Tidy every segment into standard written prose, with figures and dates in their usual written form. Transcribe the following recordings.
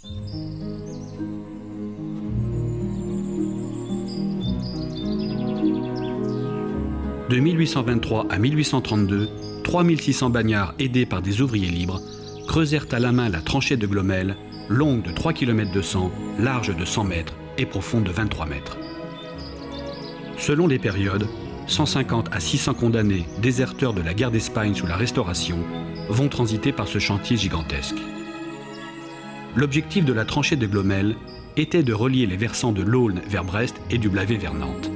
De 1823 à 1832, 3600 bagnards aidés par des ouvriers libres creusèrent à la main la tranchée de Glomel, longue de 3 km 200, large de 100 mètres et profonde de 23 mètres. Selon les périodes, 150 à 600 condamnés, déserteurs de la guerre d'Espagne sous la Restauration, vont transiter par ce chantier gigantesque. L'objectif de la tranchée de Glomel était de relier les versants de l'Aulne vers Brest et du Blavet vers Nantes.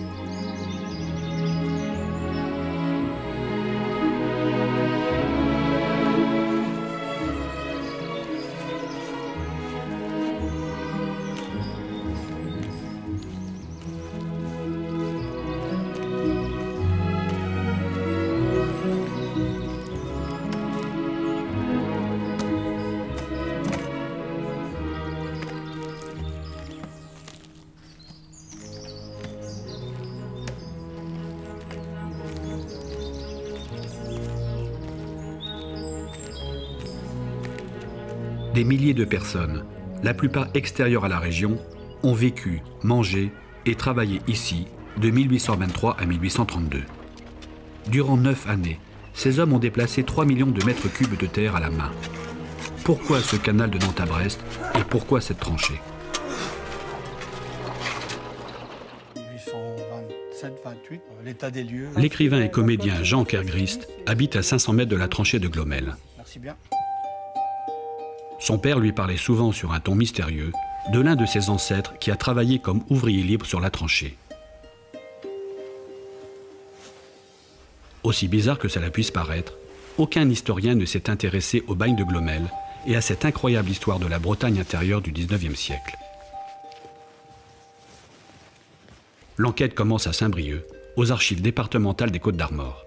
Des milliers de personnes, la plupart extérieures à la région, ont vécu, mangé et travaillé ici de 1823 à 1832. Durant 9 années, ces hommes ont déplacé 3 millions de mètres cubes de terre à la main. Pourquoi ce canal de Nantes à Brest et pourquoi cette tranchée? 1827-28, l'état des lieux. L'écrivain et comédien Jean Kergrist habite à 500 mètres de la tranchée de Glomel. Merci bien. Son père lui parlait souvent sur un ton mystérieux de l'un de ses ancêtres qui a travaillé comme ouvrier libre sur la tranchée. Aussi bizarre que cela puisse paraître, aucun historien ne s'est intéressé au bagne de Glomel et à cette incroyable histoire de la Bretagne intérieure du XIXe siècle. L'enquête commence à Saint-Brieuc, aux archives départementales des Côtes-d'Armor.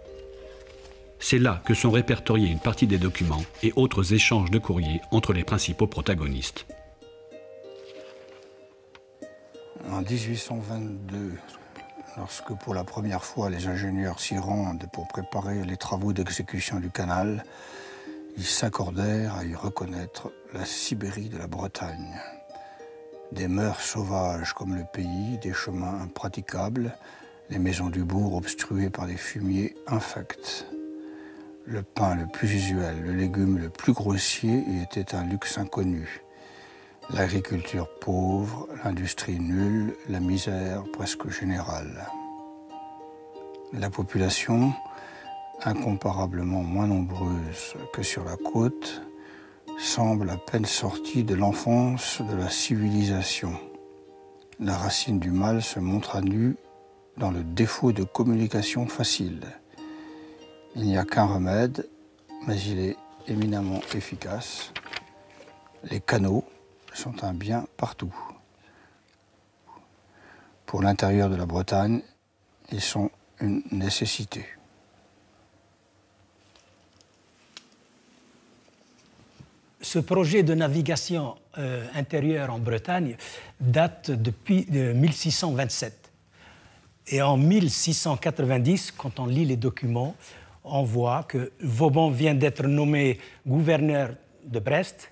C'est là que sont répertoriés une partie des documents et autres échanges de courriers entre les principaux protagonistes. En 1822, lorsque pour la première fois les ingénieurs s'y rendent pour préparer les travaux d'exécution du canal, ils s'accordèrent à y reconnaître la Sibérie de la Bretagne. Des mœurs sauvages comme le pays, des chemins impraticables, les maisons du bourg obstruées par des fumiers infects. Le pain le plus usuel, le légume le plus grossier y était un luxe inconnu. L'agriculture pauvre, l'industrie nulle, la misère presque générale. La population, incomparablement moins nombreuse que sur la côte, semble à peine sortie de l'enfance de la civilisation. La racine du mal se montre à nu dans le défaut de communication facile. Il n'y a qu'un remède, mais il est éminemment efficace. Les canaux sont un bien partout. Pour l'intérieur de la Bretagne, ils sont une nécessité. Ce projet de navigation intérieure en Bretagne date depuis 1627. Et en 1690, quand on lit les documents, on voit que Vauban vient d'être nommé gouverneur de Brest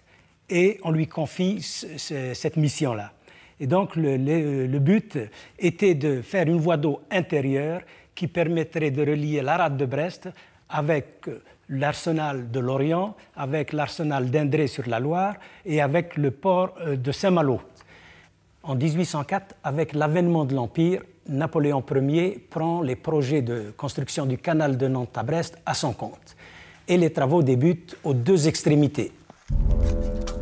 et on lui confie cette mission-là. Et donc le but était de faire une voie d'eau intérieure qui permettrait de relier la rade de Brest avec l'arsenal de Lorient, avec l'arsenal d'Indré sur la Loire et avec le port de Saint-Malo. En 1804, avec l'avènement de l'Empire, Napoléon Ier prend les projets de construction du canal de Nantes à Brest à son compte. Et les travaux débutent aux deux extrémités.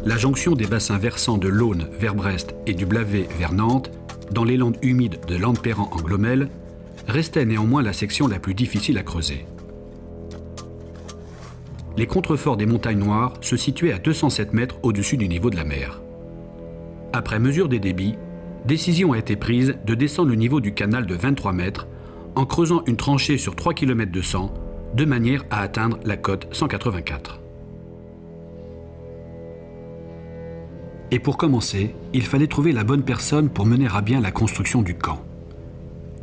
La jonction des bassins versants de l'Aulne vers Brest et du Blavet vers Nantes, dans les landes humides de Landperran en Glomel, restait néanmoins la section la plus difficile à creuser. Les contreforts des montagnes Noires se situaient à 207 mètres au-dessus du niveau de la mer. Après mesure des débits, décision a été prise de descendre le niveau du canal de 23 mètres en creusant une tranchée sur 3 km 200 de manière à atteindre la côte 184. Et pour commencer, il fallait trouver la bonne personne pour mener à bien la construction du camp.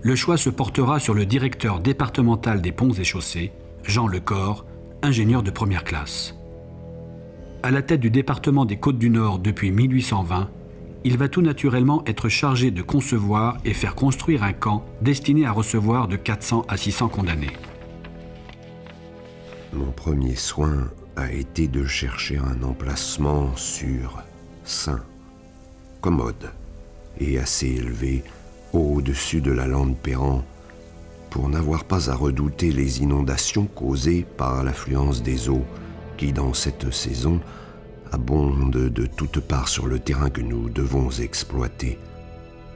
Le choix se portera sur le directeur départemental des ponts et chaussées, Jean Lecor, ingénieur de première classe. À la tête du département des Côtes-du-Nord depuis 1820, il va tout naturellement être chargé de concevoir et faire construire un camp destiné à recevoir de 400 à 600 condamnés. Mon premier soin a été de chercher un emplacement sûr, sain, commode et assez élevé au-dessus de la lande Perran pour n'avoir pas à redouter les inondations causées par l'affluence des eaux qui, dans cette saison, abondent de toutes parts sur le terrain que nous devons exploiter.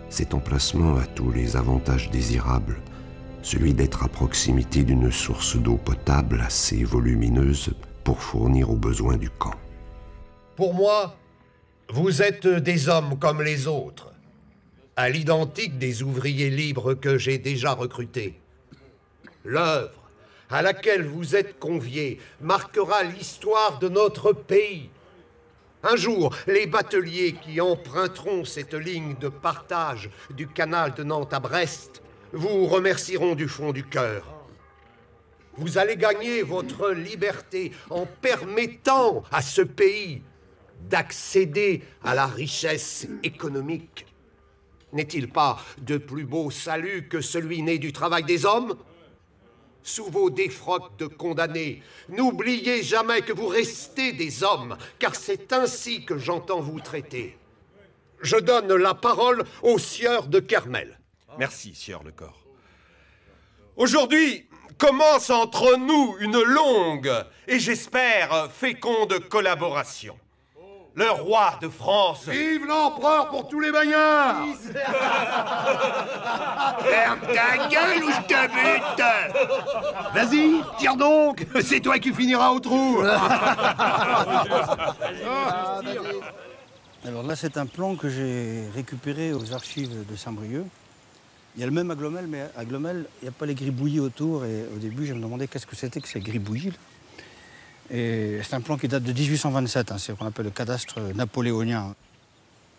Cet emplacement a tous les avantages désirables, celui d'être à proximité d'une source d'eau potable assez volumineuse pour fournir aux besoins du camp. Pour moi, vous êtes des hommes comme les autres, à l'identique des ouvriers libres que j'ai déjà recrutés. L'œuvre à laquelle vous êtes conviés marquera l'histoire de notre pays. Un jour, les bateliers qui emprunteront cette ligne de partage du canal de Nantes à Brest vous remercieront du fond du cœur. Vous allez gagner votre liberté en permettant à ce pays d'accéder à la richesse économique. N'est-il pas de plus beau salut que celui né du travail des hommes ? Sous vos défroques de condamnés, n'oubliez jamais que vous restez des hommes, car c'est ainsi que j'entends vous traiter. Je donne la parole au sieur de Kermel. Merci, sieur Lecor. Aujourd'hui commence entre nous une longue et j'espère féconde collaboration. Le roi de France... Vive l'empereur pour tous les bagnards! Ferme ta gueule ou je te bute! Vas-y, tire donc! C'est toi qui finiras au trou! Alors là, c'est un plan que j'ai récupéré aux archives de Saint-Brieuc. Il y a le même à Glomel, mais à Glomel, il n'y a pas les gribouillis autour. Et au début, je me demandais qu'est-ce que c'était que ces gribouillis. Et c'est un plan qui date de 1827, hein, c'est ce qu'on appelle le cadastre napoléonien.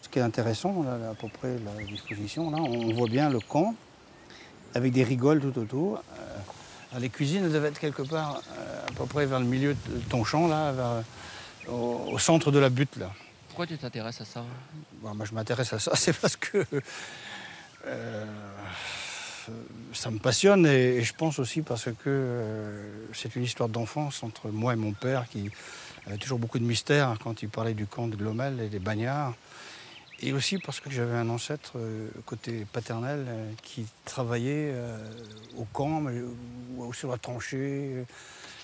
Ce qui est intéressant, là, à peu près la disposition, là, on voit bien le camp avec des rigoles tout autour. Les cuisines elles devaient être quelque part à peu près vers le milieu de ton champ, là, au centre de la butte. Là. Pourquoi tu t'intéresses à ça? Bon, moi, je m'intéresse à ça, c'est parce que ça me passionne et je pense aussi parce que c'est une histoire d'enfance entre moi et mon père qui avait toujours beaucoup de mystères quand il parlait du camp de Glomel et des bagnards. Et aussi parce que j'avais un ancêtre côté paternel qui travaillait au camp, ou sur la tranchée.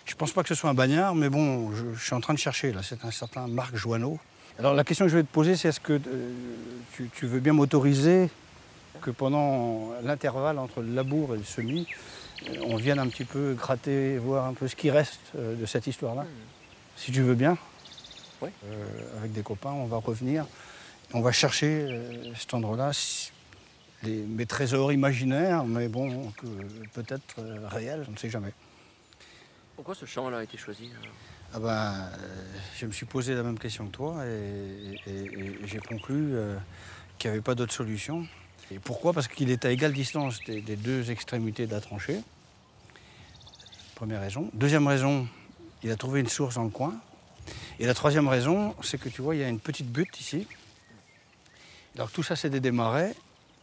Je pense pas que ce soit un bagnard, mais bon, je suis en train de chercher là. C'est un certain Marc Joanneau. Alors la question que je vais te poser, c'est est-ce que tu veux bien m'autoriser que pendant l'intervalle entre le labour et le semis, on vienne un petit peu gratter, voir un peu ce qui reste de cette histoire-là. Si tu veux bien, oui. Avec des copains, on va revenir, on va chercher cet endroit-là, mes trésors imaginaires, mais bon, peut-être réels, je ne sais jamais. Pourquoi ce champ-là a été choisi? Ah ben, je me suis posé la même question que toi et j'ai conclu qu'il n'y avait pas d'autre solution. Et pourquoi? Parce qu'il est à égale distance des deux extrémités de la tranchée. Première raison. Deuxième raison, il a trouvé une source dans le coin. Et la troisième raison, c'est que tu vois, il y a une petite butte ici. Alors tout ça, c'est des marais.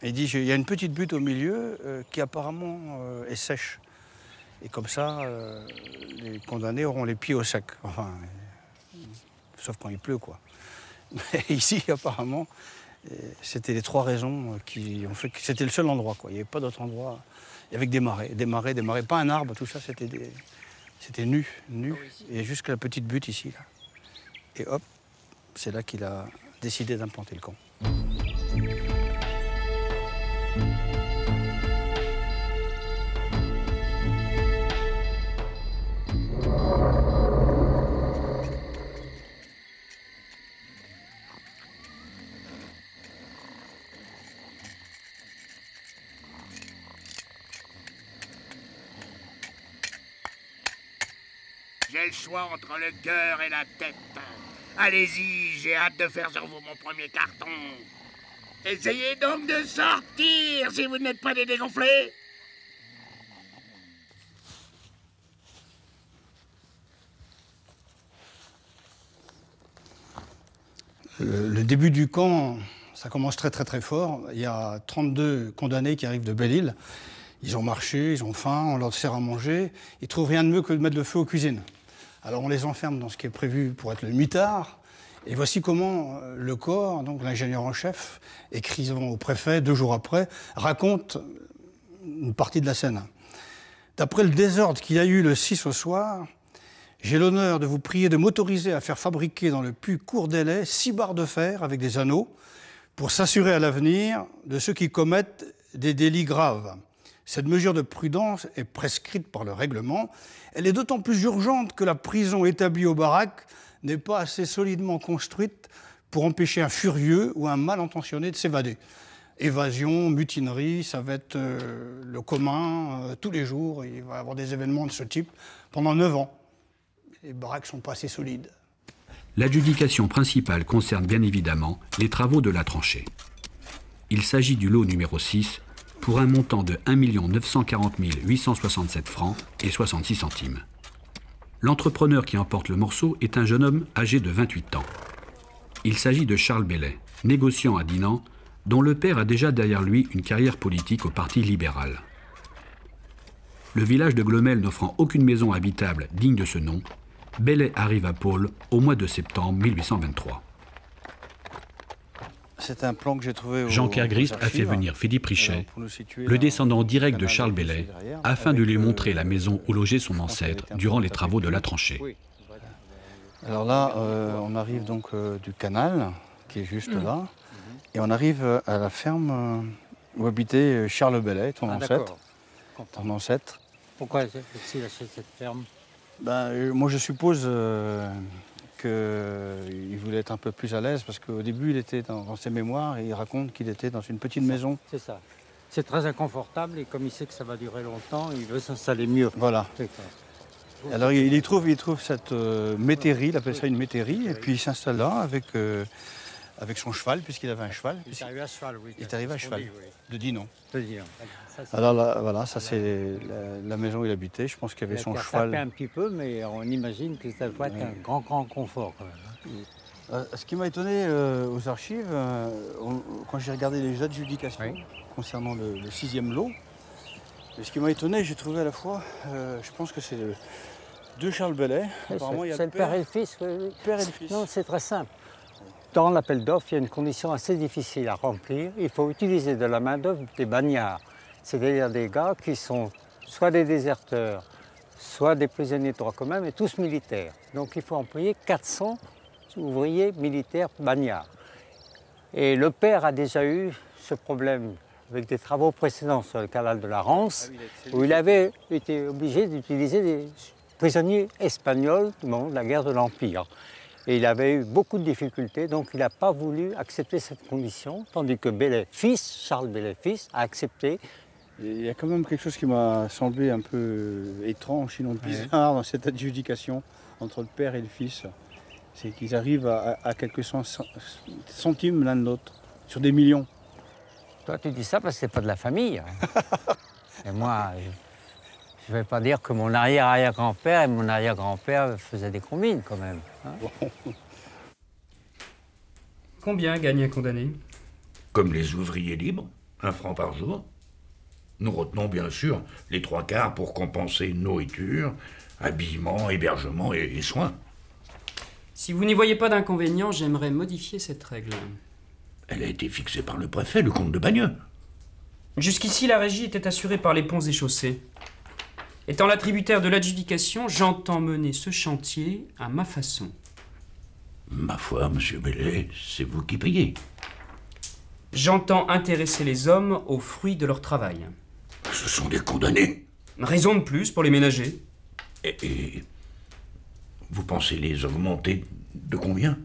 Et il dit, il y a une petite butte au milieu qui apparemment est sèche. Et comme ça, les condamnés auront les pieds au sec. Enfin, sauf quand il pleut, quoi. Mais ici, apparemment, c'était les trois raisons qui ont fait que c'était le seul endroit, quoi. Il n'y avait pas d'autre endroit. Avec des marais, pas un arbre, tout ça, c'était nu. Et jusqu'à la petite butte ici, là. Et hop, c'est là qu'il a décidé d'implanter le camp. J'ai le choix entre le cœur et la tête. Allez-y, j'ai hâte de faire sur vous mon premier carton. Essayez donc de sortir si vous n'êtes pas des dégonflés. Le début du camp, ça commence très très très fort. Il y a 32 condamnés qui arrivent de Belle-Île. Ils ont marché, ils ont faim, on leur sert à manger. Ils trouvent rien de mieux que de mettre le feu aux cuisines. Alors on les enferme dans ce qui est prévu pour être le mitard. Et voici comment le corps, donc l'ingénieur en chef, écrivant au préfet 2 jours après, raconte une partie de la scène. D'après le désordre qu'il y a eu le 6 au soir, j'ai l'honneur de vous prier de m'autoriser à faire fabriquer dans le puits court délai 6 barres de fer avec des anneaux pour s'assurer à l'avenir de ceux qui commettent des délits graves. Cette mesure de prudence est prescrite par le règlement. Elle est d'autant plus urgente que la prison établie aux baraques n'est pas assez solidement construite pour empêcher un furieux ou un mal intentionné de s'évader. Évasion, mutinerie, ça va être le commun tous les jours. Il va y avoir des événements de ce type pendant 9 ans. Les baraques sont pas assez solides. L'adjudication principale concerne bien évidemment les travaux de la tranchée. Il s'agit du lot numéro 6 pour un montant de 1 940 867 francs et 66 centimes. L'entrepreneur qui emporte le morceau est un jeune homme âgé de 28 ans. Il s'agit de Charles Bellet, négociant à Dinan, dont le père a déjà derrière lui une carrière politique au Parti libéral. Le village de Glomel n'offrant aucune maison habitable digne de ce nom, Bellet arrive à Pôle au mois de septembre 1823. C'est un plan que j'ai trouvé Jean Kergrist a fait venir Philippe Richet, le descendant direct de Charles Bellet, afin de lui montrer la maison où logeait son ancêtre durant les travaux de la tranchée. Alors là, on arrive donc du canal, qui est juste là, et on arrive à la ferme où habitait Charles Bellet, ton ancêtre. Ton ancêtre. Pourquoi il a acheté cette ferme? Moi, je suppose qu'il voulait être un peu plus à l'aise, parce qu'au début, il était dans ses mémoires, et il raconte qu'il était dans une petite maison. C'est ça. C'est très inconfortable, et comme il sait que ça va durer longtemps, il veut s'installer mieux. Voilà. Alors, il trouve cette métairie, il appelle ça une métairie, et puis il s'installe là avec son cheval, puisqu'il avait un cheval. Il est arrivé à cheval, oui. Il est arrivé à cheval, de Dinan. De Dinan. Alors là, voilà, ça c'est la maison où il habitait. Je pense qu'il y avait son cheval. Il a tapé un petit peu, mais on imagine que ça doit être un grand confort quand même. Ce qui m'a étonné aux archives, quand j'ai regardé les adjudications concernant le 6e lot, ce qui m'a étonné, j'ai trouvé à la fois, je pense que c'est deux Charles Bellet. C'est le père et le fils. Oui. Père et le fils. Non, c'est très simple. Dans l'appel d'offres, il y a une condition assez difficile à remplir. Il faut utiliser de la main-d'œuvre des bagnards, c'est-à-dire des gars qui sont soit des déserteurs, soit des prisonniers de droit commun, mais tous militaires. Donc il faut employer 400 ouvriers militaires bagnards. Et le père a déjà eu ce problème avec des travaux précédents sur le canal de la Rance, où il avait été obligé d'utiliser des prisonniers espagnols du moment de la guerre de l'Empire. Et il avait eu beaucoup de difficultés, donc il n'a pas voulu accepter cette condition, tandis que Bellet fils, Charles Bellet fils, a accepté. Il y a quand même quelque chose qui m'a semblé un peu étrange, sinon bizarre, dans cette adjudication entre le père et le fils. C'est qu'ils arrivent à quelques centimes l'un de l'autre, sur des millions. Toi, tu dis ça parce que c'est pas de la famille. Et moi, je ne vais pas dire que mon arrière-arrière-grand-père et mon arrière-grand-père faisaient des combines, quand même. Hein. Combien gagne un condamné? Comme les ouvriers libres, 1 franc par jour. Nous retenons bien sûr les 3/4 pour compenser nourriture, habillement, hébergement et soins. Si vous n'y voyez pas d'inconvénient, j'aimerais modifier cette règle. Elle a été fixée par le préfet, le comte de Bagneux. Jusqu'ici, la régie était assurée par les ponts et chaussées. Étant l'attributaire de l'adjudication, j'entends mener ce chantier à ma façon. Ma foi, monsieur Bellet, c'est vous qui payez. J'entends intéresser les hommes aux fruits de leur travail. Ce sont des condamnés. Raison de plus pour les ménager. Et vous pensez les augmenter de combien?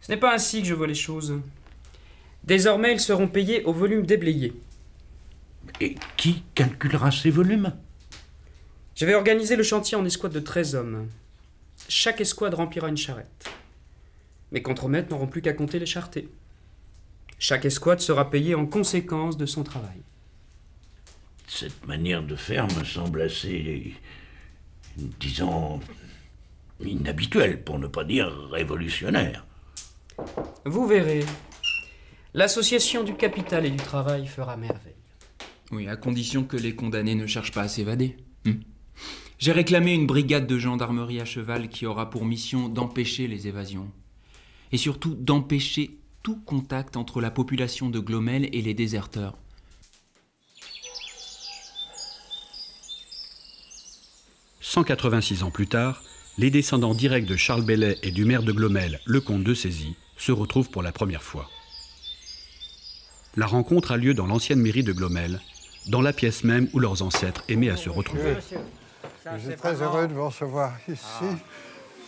Ce n'est pas ainsi que je vois les choses. Désormais, ils seront payés au volume déblayé. Et qui calculera ces volumes? Je vais organiser le chantier en escouade de 13 hommes. Chaque escouade remplira une charrette. Mes contremaîtres n'auront plus qu'à compter les charretés. Chaque escouade sera payée en conséquence de son travail. Cette manière de faire me semble assez, disons, inhabituelle, pour ne pas dire révolutionnaire. Vous verrez. L'association du capital et du travail fera merveille. Oui, à condition que les condamnés ne cherchent pas à s'évader. J'ai réclamé une brigade de gendarmerie à cheval qui aura pour mission d'empêcher les évasions. Et surtout d'empêcher tout contact entre la population de Glomel et les déserteurs. « 186 ans plus tard, les descendants directs de Charles Bellet et du maire de Glomel, le comte de Cézy, se retrouvent pour la première fois. La rencontre a lieu dans l'ancienne mairie de Glomel, dans la pièce même où leurs ancêtres aimaient à se retrouver. Je suis très heureux de vous recevoir ici.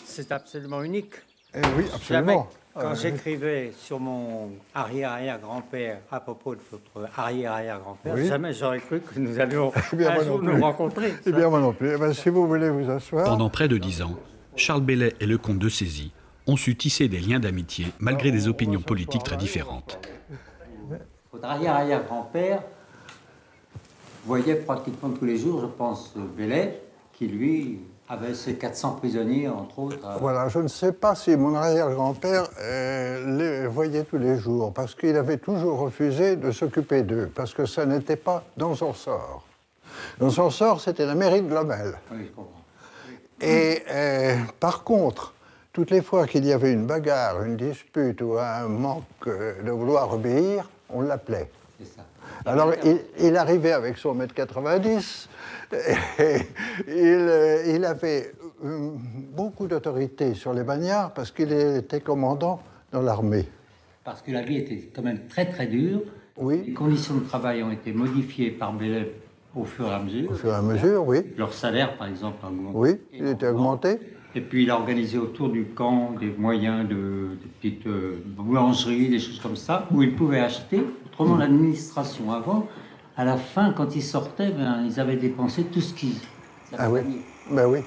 C'est absolument unique. Et oui, absolument. Quand j'écrivais sur mon arrière-arrière-grand-père à propos de votre arrière-arrière-grand-père, oui. Jamais j'aurais cru que nous allions un jour nous rencontrer. Eh bien, moi non plus. Eh bien, si vous voulez vous asseoir. Pendant près de 10 ans, Charles Bellet et le comte de Cézy ont su tisser des liens d'amitié malgré des opinions politiques très différentes. Votre arrière-arrière-grand-père voyait pratiquement tous les jours, je pense, Bellet, qui lui avait ses 400 prisonniers, entre autres. Voilà, je ne sais pas si mon arrière-grand-père les voyait tous les jours, parce qu'il avait toujours refusé de s'occuper d'eux, parce que ça n'était pas dans son sort. Dans son sort, c'était la mairie de Glomel. Oui, je comprends. Et par contre, toutes les fois qu'il y avait une bagarre, une dispute ou un manque de vouloir obéir, on l'appelait. C'est ça. Alors, il arrivait avec son 1m90, et il avait beaucoup d'autorité sur les bagnards parce qu'il était commandant dans l'armée. Parce que la vie était quand même très très dure. Oui. Les conditions de travail ont été modifiées par Bellet au fur et à mesure. Au fur et à mesure, oui. Leur salaire, par exemple, a augmenté. Oui, il était augmenté. Et puis il a organisé autour du camp des moyens des petites boulangeries, des choses comme ça, où ils pouvaient acheter. Autrement, l'administration avant, à la fin, quand ils sortaient, ben, ils avaient dépensé tout ce qu'ils avaient Ah oui, gagné. ben oui.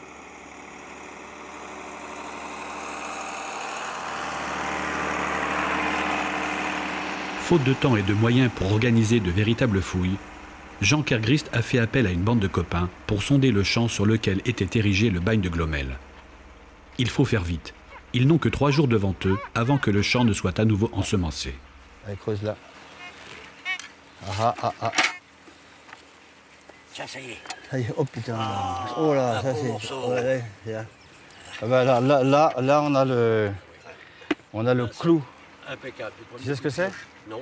Faute de temps et de moyens pour organiser de véritables fouilles, Jean Kergrist a fait appel à une bande de copains pour sonder le champ sur lequel était érigé le bagne de Glomel. Il faut faire vite. Ils n'ont que 3 jours devant eux avant que le champ ne soit à nouveau ensemencé. Allez, creuse là. Ça, ça y est. Ça y est, oh putain. Oh là, ça c'est... Ouais, là. Ah ben là, on a le clou. Impeccable. Tu sais ce que c'est? Non.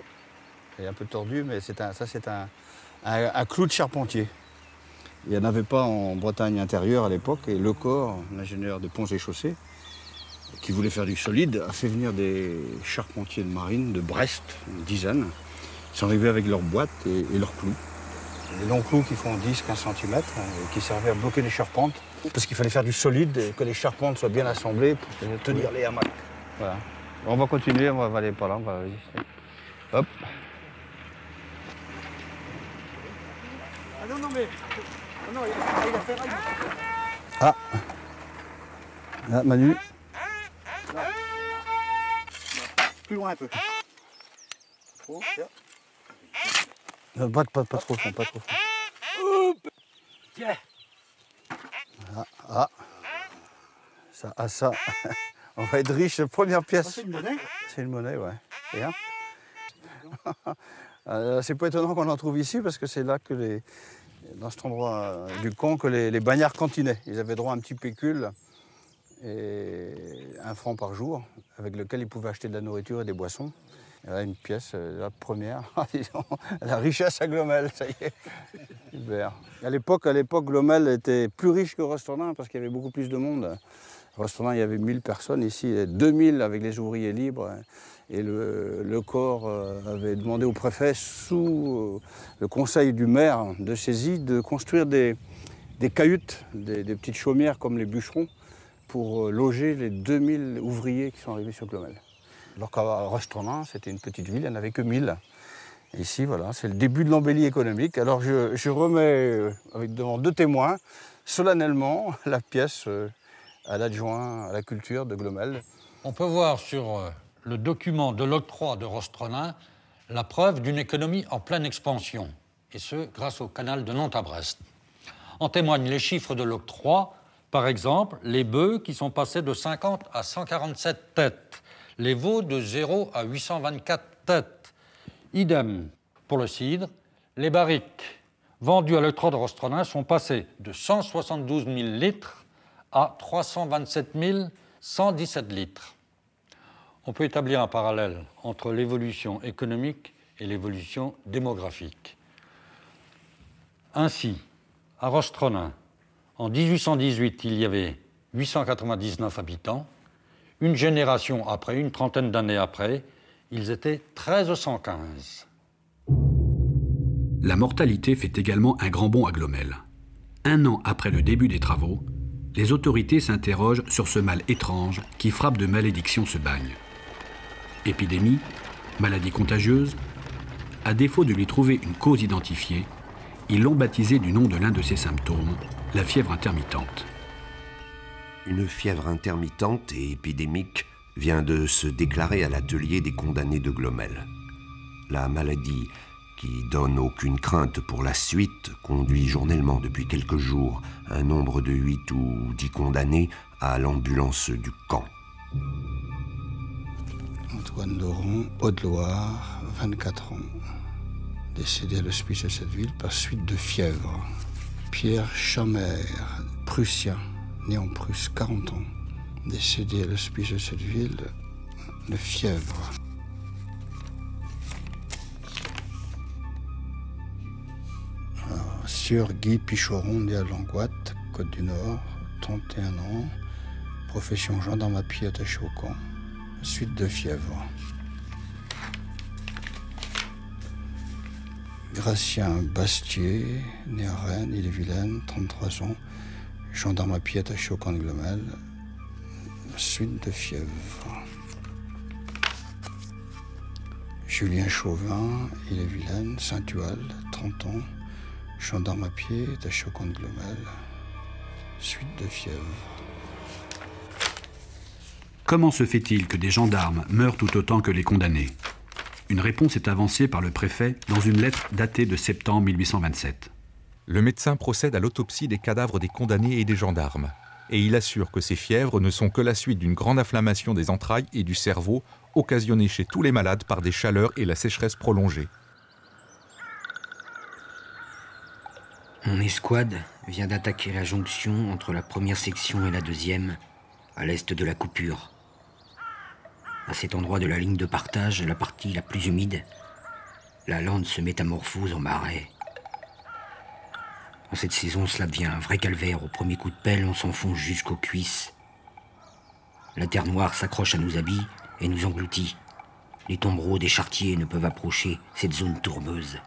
C'est un peu tordu, mais c'est un clou de charpentier. Il n'y en avait pas en Bretagne intérieure à l'époque, et Le Corps, l'ingénieur de ponts et chaussées, qui voulait faire du solide, a fait venir des charpentiers de marine de Brest, une dizaine. Ils sont arrivés avec leurs boîtes et leurs clous. Des longs clous qui font 10-15 cm, qui servaient à bloquer les charpentes, parce qu'il fallait faire du solide et que les charpentes soient bien assemblées pour tenir les hamacs. Voilà. On va continuer, on va aller par là. On va... Hop. Ah non, mais... Non, il a fait... Ah. Là, Manu. Plus loin un peu. Pas trop fond, pas trop fond. Tiens. Ça. On va être riche, première pièce. C'est une monnaie? C'est une monnaie, ouais. Regarde. C'est pas étonnant qu'on en trouve ici, parce que c'est là que dans cet endroit du camp que les bagnards cantinaient. Ils avaient droit à un petit pécule et 1 franc par jour, avec lequel ils pouvaient acheter de la nourriture et des boissons. Et là, une pièce, la première, la richesse à Glomel, ça y est. Super. À l'époque, Glomel était plus riche que Rostordin parce qu'il y avait beaucoup plus de monde. Rostordin, il y avait 1000 personnes, ici, il y a 2000 avec les ouvriers libres. Et le corps avait demandé au préfet, sous le conseil du maire de Cézy, de construire des cahutes, des petites chaumières comme les bûcherons, pour loger les 2000 ouvriers qui sont arrivés sur Glomel. Alors qu'à Rostordin, c'était une petite ville, il n'y en avait que 1000. Et ici, voilà, c'est le début de l'embellie économique. Alors je remets, devant 2 témoins, solennellement, la pièce à l'adjoint à la culture de Glomel. On peut voir sur le document de l'octroi de Rostordin la preuve d'une économie en pleine expansion, et ce, grâce au canal de Nantes à Brest. En témoignent les chiffres de l'octroi Par exemple, les bœufs qui sont passés de 50 à 147 têtes, les veaux de 0 à 824 têtes. Idem pour le cidre, les barriques vendus à l'E3 de Rostronin sont passés de 172 000 litres à 327 117 litres. On peut établir un parallèle entre l'évolution économique et l'évolution démographique. Ainsi, à Rostronin, en 1818, il y avait 899 habitants. Une génération après, une trentaine d'années après, ils étaient 1315. La mortalité fait également un grand bond à Glomel. 1 an après le début des travaux, les autorités s'interrogent sur ce mal étrange qui frappe de malédiction ce bagne. Épidémie, maladie contagieuse, à défaut de lui trouver une cause identifiée, ils l'ont baptisé du nom de l'un de ses symptômes, la fièvre intermittente. Une fièvre intermittente et épidémique vient de se déclarer à l'atelier des condamnés de Glomel. La maladie, qui donne aucune crainte pour la suite, conduit journellement depuis quelques jours un nombre de 8 ou 10 condamnés à l'ambulance du camp. Antoine Doron, Haute-Loire, 24 ans. Décédé à l'hospice de cette ville par suite de fièvre. Pierre Chamer, Prussien, né en Prusse, 40 ans. Décédé à l'hospice de cette ville de fièvre. Sieur Guy Pichoron, né à Langoite, Côte du Nord, 31 ans. Profession gendarme à pied attaché au camp. Suite de fièvre. Gratien Bastier, né à Rennes, Ille-et-Vilaine, 33 ans. Gendarme à pied attaché au camp de Glomel. Suite de fièvre. Julien Chauvin, Ille-et-Vilaine, Saint-Tual, 30 ans. Gendarme à pied attaché au camp de Glomel. Suite de fièvre. Comment se fait-il que des gendarmes meurent tout autant que les condamnés? Une réponse est avancée par le préfet dans une lettre datée de septembre 1827. Le médecin procède à l'autopsie des cadavres des condamnés et des gendarmes, et il assure que ces fièvres ne sont que la suite d'une grande inflammation des entrailles et du cerveau, occasionnée chez tous les malades par des chaleurs et la sécheresse prolongée. Mon escouade vient d'attaquer la jonction entre la première section et la deuxième, à l'est de la coupure. À cet endroit de la ligne de partage, la partie la plus humide, la lande se métamorphose en marais. En cette saison, cela devient un vrai calvaire. Au premier coup de pelle, on s'enfonce jusqu'aux cuisses. La terre noire s'accroche à nos habits et nous engloutit. Les tombereaux des charretiers ne peuvent approcher cette zone tourbeuse.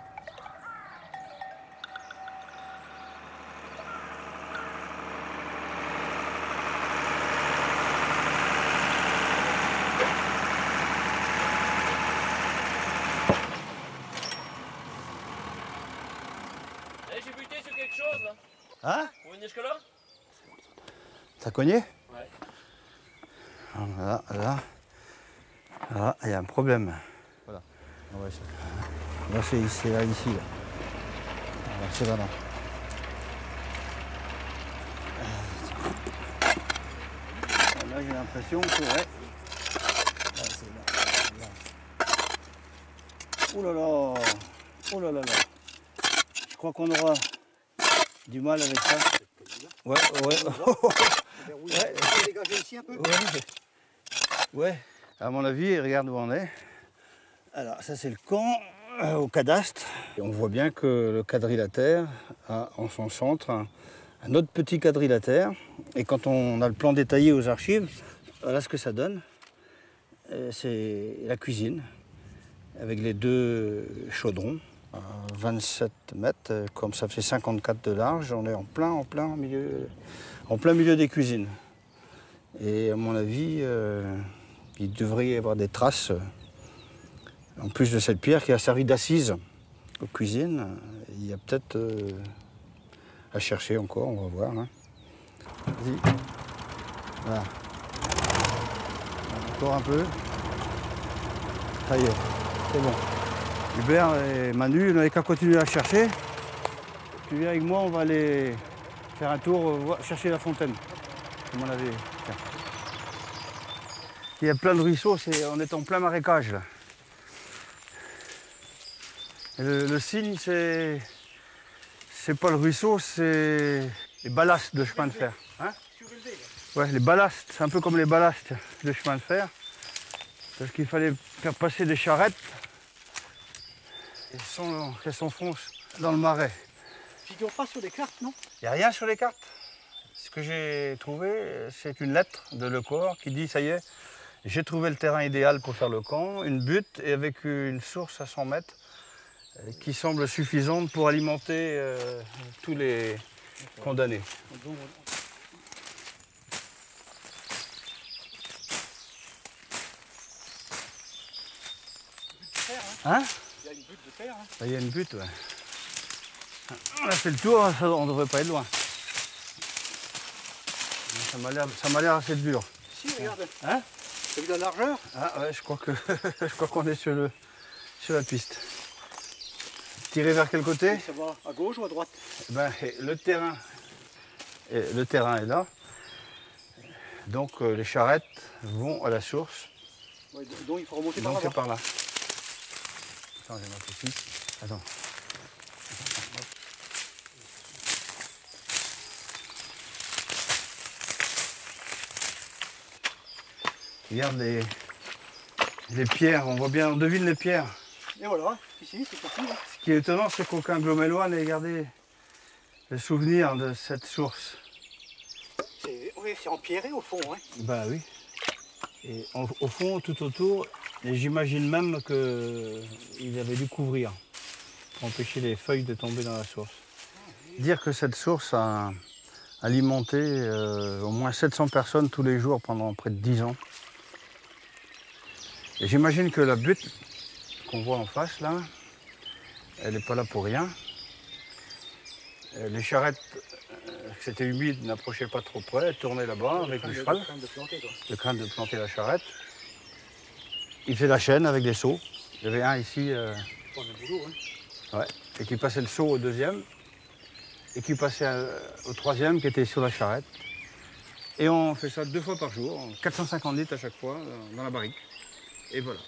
Hein? Vous venez jusque-là? T'as cogné? Ouais. Là, il y a un problème. Voilà. Là, c'est ici, là. C'est là. Là, j'ai l'impression que, ouais. Là, c'est là. Oh là là. Oh là là là. Je crois qu'on aura du mal avec ça. Ouais. Dégager ici un peu. Ouais. À mon avis, regarde où on est. Alors, ça, c'est le camp au cadastre. Et on voit bien que le quadrilatère a en son centre un autre petit quadrilatère. Et quand on a le plan détaillé aux archives, voilà ce que ça donne. C'est la cuisine, avec les 2 chaudrons. 27 mètres, comme ça fait 54 de large, on est en plein milieu des cuisines. Et à mon avis, il devrait y avoir des traces, en plus de cette pierre qui a servi d'assise aux cuisines. Il y a peut-être à chercher encore, on va voir. Hein. Vas-y. Voilà. Encore un peu. Ça y est, c'est bon. Hubert et Manu, on n'avait qu'à continuer à chercher. Tu viens avec moi, on va aller faire un tour, chercher la fontaine. à mon avis. Tiens. Il y a plein de ruisseaux, on est en plein marécage là. Et le signe, c'est pas le ruisseau, c'est les ballasts de chemin de fer. Hein? Ouais, les ballasts, c'est un peu comme les ballasts de chemin de fer. Parce qu'il fallait faire passer des charrettes qu'elles s'enfoncent dans le marais. Figure pas sur les cartes, non? Il n'y a rien sur les cartes. Ce que j'ai trouvé, c'est une lettre de Lecor qui dit, ça y est, j'ai trouvé le terrain idéal pour faire le camp, une butte et avec une source à 100 mètres qui semble suffisante pour alimenter tous les condamnés. Hein? Il y a une butte de terre. Hein? Il y a une butte, ouais. On a fait le tour, on ne devrait pas être loin. Ça m'a l'air assez dur. Si, regarde. Hein? T'as vu la largeur? Ah ouais, je crois qu'on est sur la piste. Tirer vers quel côté? Ça va à gauche ou à droite? Ben, le terrain est là. Donc les charrettes vont à la source. Ouais, donc il faut remonter donc par là. C'est par là. Attends, j'ai marqué ici. Attends. Regarde les pierres, on voit bien, on devine les pierres. Et voilà, ici, c'est possible. Ce qui est étonnant, c'est qu'aucun glomélois n'ait gardé le souvenir de cette source. Oui, c'est empierré au fond. Hein. Bah oui. Et au fond, tout autour, et j'imagine même qu'ils avaient dû couvrir pour empêcher les feuilles de tomber dans la source. Dire que cette source a alimenté au moins 700 personnes tous les jours pendant près de 10 ans. Et j'imagine que la butte qu'on voit en face là, elle n'est pas là pour rien. Les charrettes, c'était humide, n'approchaient pas trop près, elles tournaient là-bas avec le cheval. Le crainte de planter la charrette. Il fait la chaîne avec des seaux. Il y avait un ici. Ouais, et qui passait le seau au deuxième. Et qui passait au troisième qui était sur la charrette. Et on fait ça 2 fois par jour, 450 litres à chaque fois dans la barrique. Et voilà.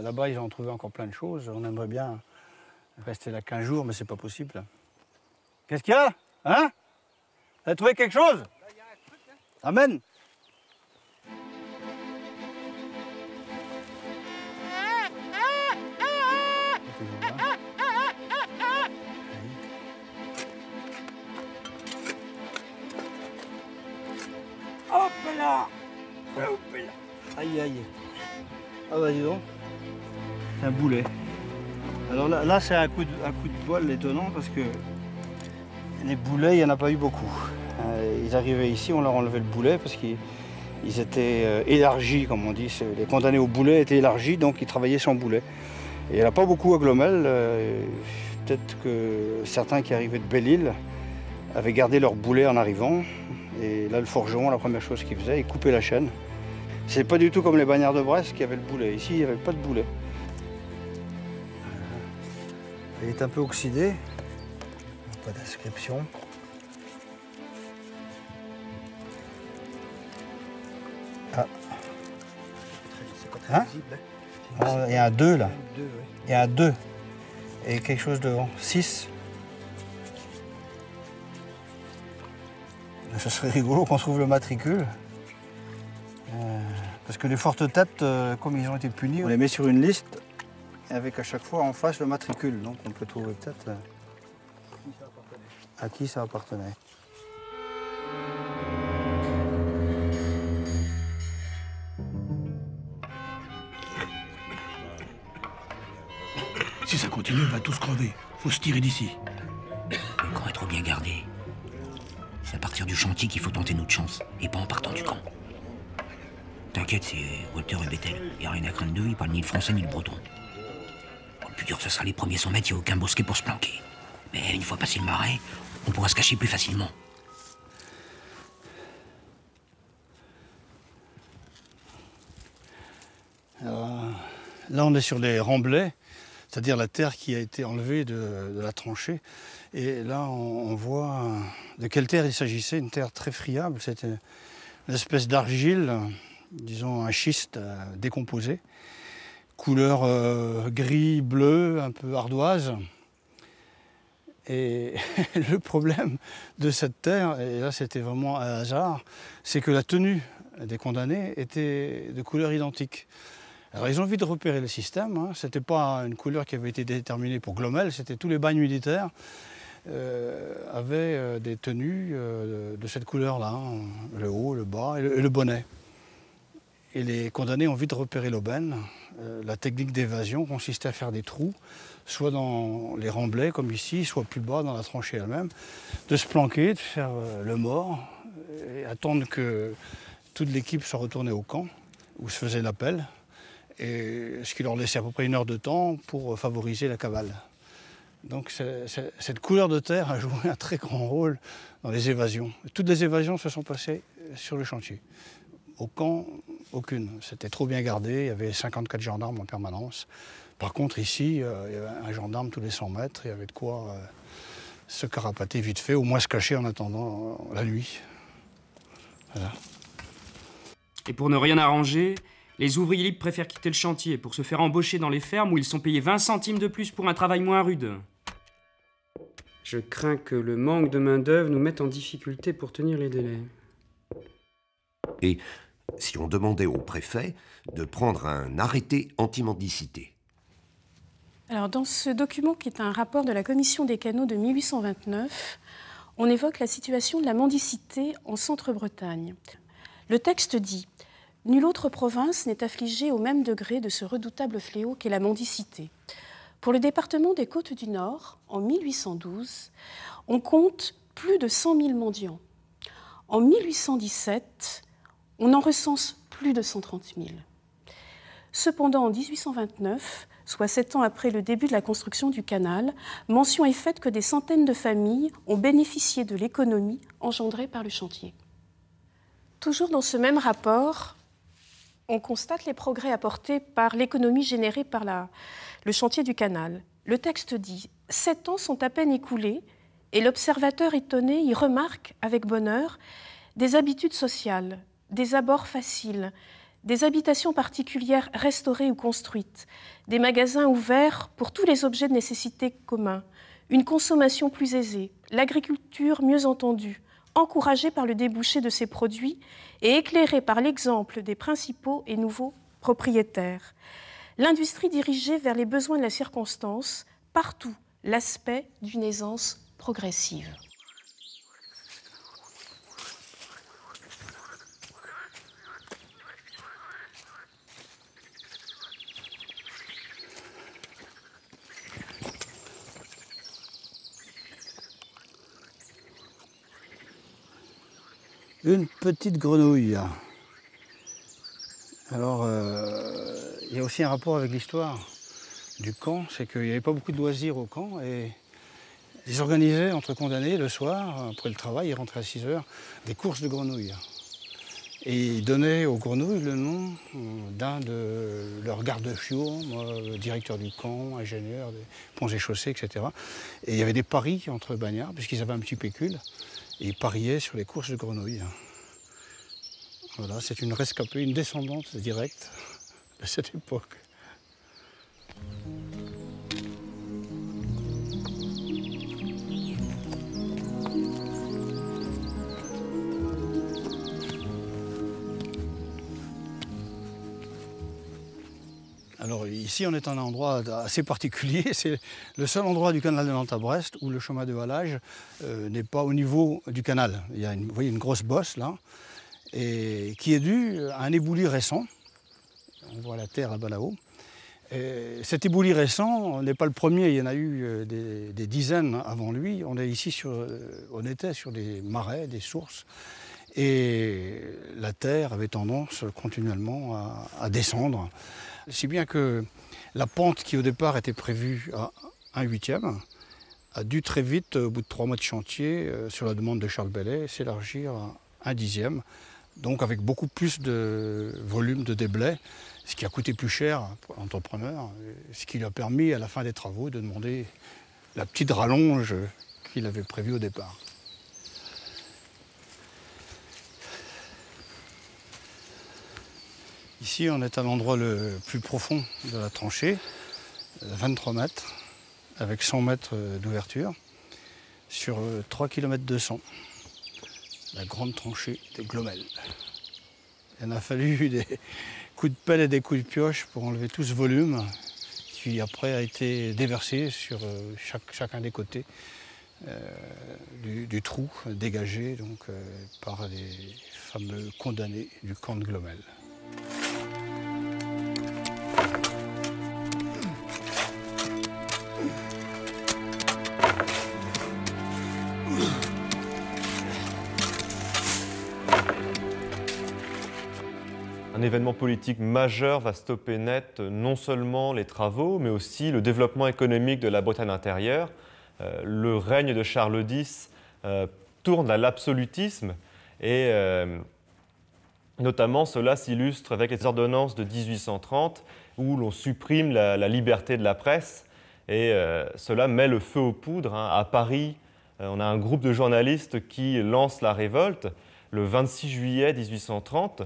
Là-bas, ils ont trouvé encore plein de choses. On aimerait bien rester là 15 jours, mais c'est pas possible. Qu'est-ce qu'il y a? Hein? Vous avez trouvé quelque chose? Il y a un truc, hein. Amène. Hop là! Hop là! Aïe aïe. Ah bah dis donc. C'est un boulet. Alors là c'est un coup de poil étonnant parce que les boulets, il n'y en a pas eu beaucoup. Ils arrivaient ici, on leur enlevait le boulet parce qu'ils étaient élargis, comme on dit. Les condamnés au boulet étaient élargis, donc ils travaillaient sans boulet. Et il n'y en a pas beaucoup à Glomel. Peut-être que certains qui arrivaient de Belle-Île avaient gardé leur boulet en arrivant. Et là, le forgeron, la première chose qu'il faisait, il coupait la chaîne. C'est pas du tout comme les bagnards de Brest qui avaient le boulet. Ici, il n'y avait pas de boulet. Il est un peu oxydé. Pas d'inscription. Ah. Hein? Il y a un 2 là. Il y a un 2. Et quelque chose devant. 6. Ce serait rigolo qu'on trouve le matricule. Parce que les fortes têtes, comme ils ont été punis, on les met sur une liste avec à chaque fois en face le matricule. Donc on peut trouver peut-être à qui ça appartenait. Si ça continue, on va tous crever. Faut se tirer d'ici. Le camp est trop bien gardé. C'est à partir du chantier qu'il faut tenter notre chance, et pas en partant du camp. T'inquiète, c'est Walter et Bethel. Il n'y a rien à craindre d'eux, ils parlent ni le français ni le breton. Bon, le plus dur, ce sera les premiers 100 mètres, il n'y a aucun bosquet pour se planquer. Mais une fois passé le marais, on pourra se cacher plus facilement. Alors, Là, on est sur les remblais, c'est-à-dire la terre qui a été enlevée de la tranchée. Et là, on voit de quelle terre il s'agissait, une terre très friable. C'était une espèce d'argile, disons un schiste décomposé, couleur gris-bleu, un peu ardoise. Et le problème de cette terre, et là c'était vraiment un hasard, c'est que la tenue des condamnés était de couleur identique. Alors ils ont vite repéré le système, hein. Ce n'était pas une couleur qui avait été déterminée pour Glomel, c'était tous les bagnes militaires avaient des tenues de cette couleur-là, hein, le haut, le bas et le bonnet. Et les condamnés ont vite repéré l'aubaine. La technique d'évasion consistait à faire des trous, soit dans les remblais comme ici, soit plus bas dans la tranchée elle-même, de se planquer, de faire le mort et attendre que toute l'équipe soit retournée au camp où se faisait l'appel, et ce qui leur laissait à peu près 1 heure de temps pour favoriser la cavale. Donc cette couleur de terre a joué un très grand rôle dans les évasions. Toutes les évasions se sont passées sur le chantier. Au camp, aucune. C'était trop bien gardé, il y avait 54 gendarmes en permanence. Par contre, ici, il y avait un gendarme tous les 100 mètres, il y avait de quoi se carapater vite fait, au moins se cacher en attendant la nuit. Voilà. Et pour ne rien arranger, les ouvriers libres préfèrent quitter le chantier pour se faire embaucher dans les fermes où ils sont payés 20 centimes de plus pour un travail moins rude. Je crains que le manque de main-d'œuvre nous mette en difficulté pour tenir les délais. Et si on demandait au préfet de prendre un arrêté anti-mendicité? Alors, dans ce document, qui est un rapport de la Commission des canaux de 1829, on évoque la situation de la mendicité en Centre-Bretagne. Le texte dit « Nulle autre province n'est affligée au même degré de ce redoutable fléau qu'est la mendicité. Pour le département des Côtes du Nord, en 1812, on compte plus de 100 000 mendiants. En 1817, on en recense plus de 130 000. Cependant, en 1829, soit 7 ans après le début de la construction du canal, mention est faite que des centaines de familles ont bénéficié de l'économie engendrée par le chantier. Toujours dans ce même rapport, on constate les progrès apportés par l'économie générée par le chantier du canal. Le texte dit « 7 ans sont à peine écoulés et l'observateur étonné y remarque avec bonheur des habitudes sociales, des abords faciles, des habitations particulières restaurées ou construites, des magasins ouverts pour tous les objets de nécessité communs, une consommation plus aisée, l'agriculture mieux entendue, encouragée par le débouché de ces produits et éclairée par l'exemple des principaux et nouveaux propriétaires. L'industrie dirigée vers les besoins de la circonstance, partout l'aspect d'une aisance progressive. » Une petite grenouille. Alors, il y a aussi un rapport avec l'histoire du camp, c'est qu'il n'y avait pas beaucoup de loisirs au camp et ils organisaient entre condamnés le soir, après le travail, ils rentraient à 6 heures, des courses de grenouilles. Et ils donnaient aux grenouilles le nom d'un de leurs gardes-chiots, directeur du camp, ingénieur des ponts et chaussées, etc. Et il y avait des paris entre bagnards, puisqu'ils avaient un petit pécule. Et ils pariaient sur les courses de grenouilles. Voilà, c'est une rescapée, une descendante directe de cette époque. Alors ici, on est à un endroit assez particulier. C'est le seul endroit du canal de Nantes à Brest où le chemin de halage n'est pas au niveau du canal. Il y a vous voyez, une grosse bosse là, et qui est due à un éboulis récent. On voit la terre là-bas là-haut. Cet éboulis récent n'est pas le premier, il y en a eu des dizaines avant lui. On était sur des marais, des sources. Et la terre avait tendance continuellement à descendre. Si bien que la pente qui au départ était prévue à 1/8 a dû très vite, au bout de 3 mois de chantier, sur la demande de Charles Bellet, s'élargir à 1/10, donc avec beaucoup plus de volume de déblais, ce qui a coûté plus cher pour l'entrepreneur, ce qui lui a permis à la fin des travaux de demander la petite rallonge qu'il avait prévue au départ. Ici, on est à l'endroit le plus profond de la tranchée, 23 mètres, avec 100 mètres d'ouverture, sur 3 km 200, la grande tranchée des Glomelles. Il en a fallu des coups de pelle et des coups de pioche pour enlever tout ce volume, qui après a été déversé sur chacun des côtés du trou dégagé donc, par les fameux condamnés du camp de Glomelles. Un événement politique majeur va stopper net non seulement les travaux, mais aussi le développement économique de la Bretagne intérieure. Le règne de Charles X tourne à l'absolutisme et notamment cela s'illustre avec les ordonnances de 1830 où l'on supprime la liberté de la presse et cela met le feu aux poudres. À Paris, on a un groupe de journalistes qui lance la révolte le 26 juillet 1830.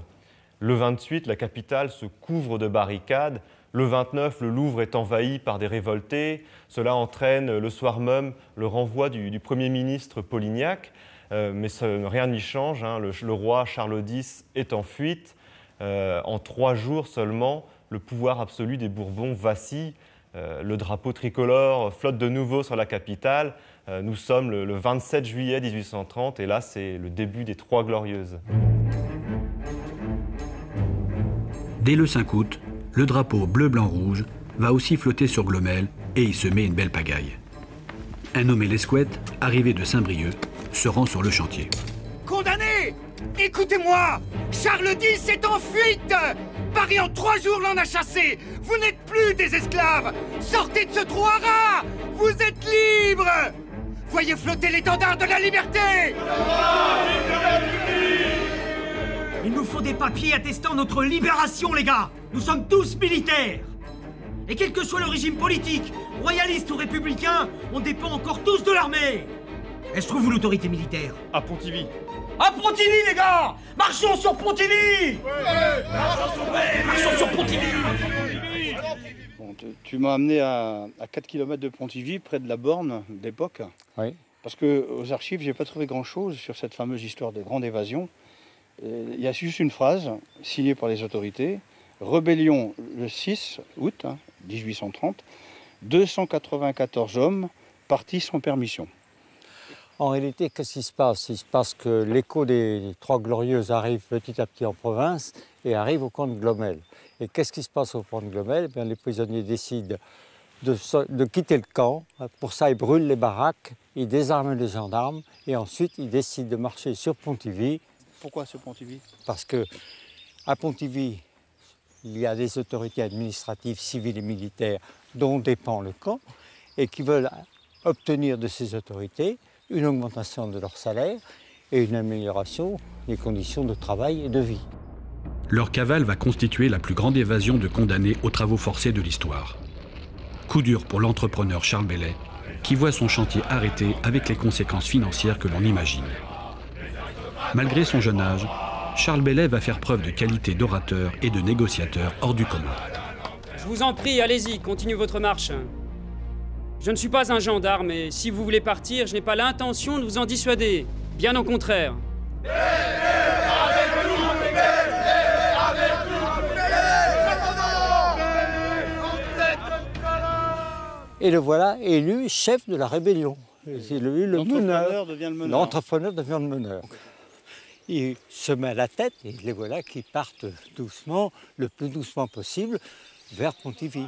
Le 28, la capitale se couvre de barricades. Le 29, le Louvre est envahi par des révoltés. Cela entraîne le soir même le renvoi du Premier ministre Polignac. Mais rien n'y change. Le roi Charles X est en fuite. En 3 jours seulement, le pouvoir absolu des Bourbons vacille. Le drapeau tricolore flotte de nouveau sur la capitale. Nous sommes le 27 juillet 1830 et là, c'est le début des Trois Glorieuses. Dès le 5 août, le drapeau bleu-blanc-rouge va aussi flotter sur Glomelles et y semer une belle pagaille. Un nommé Lescouette, arrivé de Saint-Brieuc, se rend sur le chantier. Condamné! Écoutez-moi! Charles X est en fuite! Paris en 3 jours l'en a chassé! Vous n'êtes plus des esclaves! Sortez de ce trou à rats! Vous êtes libres! Voyez flotter l'étendard de la liberté! Il nous faut des papiers attestant notre libération, les gars! Nous sommes tous militaires! Et quel que soit le régime politique, royaliste ou républicain, on dépend encore tous de l'armée! Est-ce que vous l'autorité militaire? À Pontivy. À Pontivy, les gars! Marchons sur Pontivy! Marchons sur Pontivy! Bon, tu m'as amené à 4 km de Pontivy, près de la borne d'époque. Oui. Parce qu'aux archives, je n'ai pas trouvé grand-chose sur cette fameuse histoire de grande évasion. Il y a juste une phrase, signée par les autorités. Rébellion le 6 août 1830, 294 hommes partis sans permission. En réalité, qu'est-ce qui se passe? Il se passe que l'écho des Trois Glorieuses arrive petit à petit en province et arrive au camp de Glomelles. Et qu'est-ce qui se passe au camp de Glomelles? Eh bien, les prisonniers décident de quitter le camp. Pour ça, ils brûlent les baraques, ils désarment les gendarmes et ensuite ils décident de marcher sur Pontivy. Pourquoi ce Pontivy? Parce qu'à Pontivy, il y a des autorités administratives, civiles et militaires dont dépend le camp et qui veulent obtenir de ces autorités une augmentation de leur salaire et une amélioration des conditions de travail et de vie. Leur cavale va constituer la plus grande évasion de condamnés aux travaux forcés de l'histoire. Coup dur pour l'entrepreneur Charles Bellet, qui voit son chantier arrêté avec les conséquences financières que l'on imagine. Malgré son jeune âge, Charles Bellet va faire preuve de qualité d'orateur et de négociateur hors du commun. Je vous en prie, allez-y, continuez votre marche. Je ne suis pas un gendarme et si vous voulez partir, je n'ai pas l'intention de vous en dissuader. Bien au contraire. Et le voilà élu chef de la rébellion. C'est lui le meneur. L'entrepreneur devient le meneur. Il se met à la tête et les voilà qui partent doucement, le plus doucement possible, vers Pontivy.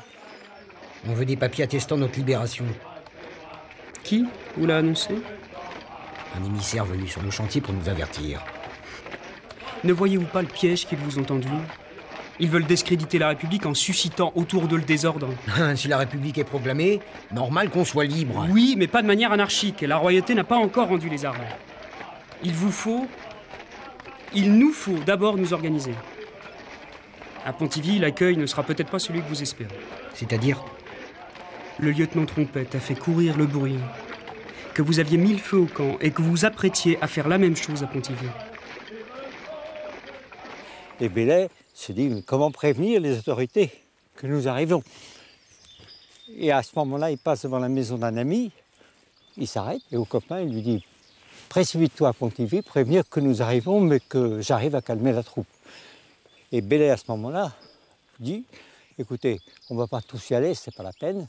On veut des papiers attestant notre libération. Qui vous l'a annoncé? Un émissaire venu sur le chantier pour nous avertir. Ne voyez-vous pas le piège qu'ils vous ont tendu? Ils veulent discréditer la République en suscitant autour d'eux le désordre. Si la République est proclamée, normal qu'on soit libre. Oui, mais pas de manière anarchique. La royauté n'a pas encore rendu les arrêts. Il vous faut Il nous faut d'abord nous organiser. À Pontivy, l'accueil ne sera peut-être pas celui que vous espérez. C'est-à-dire? Le lieutenant Trompette a fait courir le bruit que vous aviez mis le feu au camp et que vous vous apprêtiez à faire la même chose à Pontivy. Et Bellet se dit, mais comment prévenir les autorités que nous arrivons? Et à ce moment-là, il passe devant la maison d'un ami, il s'arrête et au copain, il lui dit, précipite-toi à Pontivy, prévenir que nous arrivons, mais que j'arrive à calmer la troupe. Et Bellet, à ce moment-là, dit, écoutez, on ne va pas tous y aller, c'est pas la peine.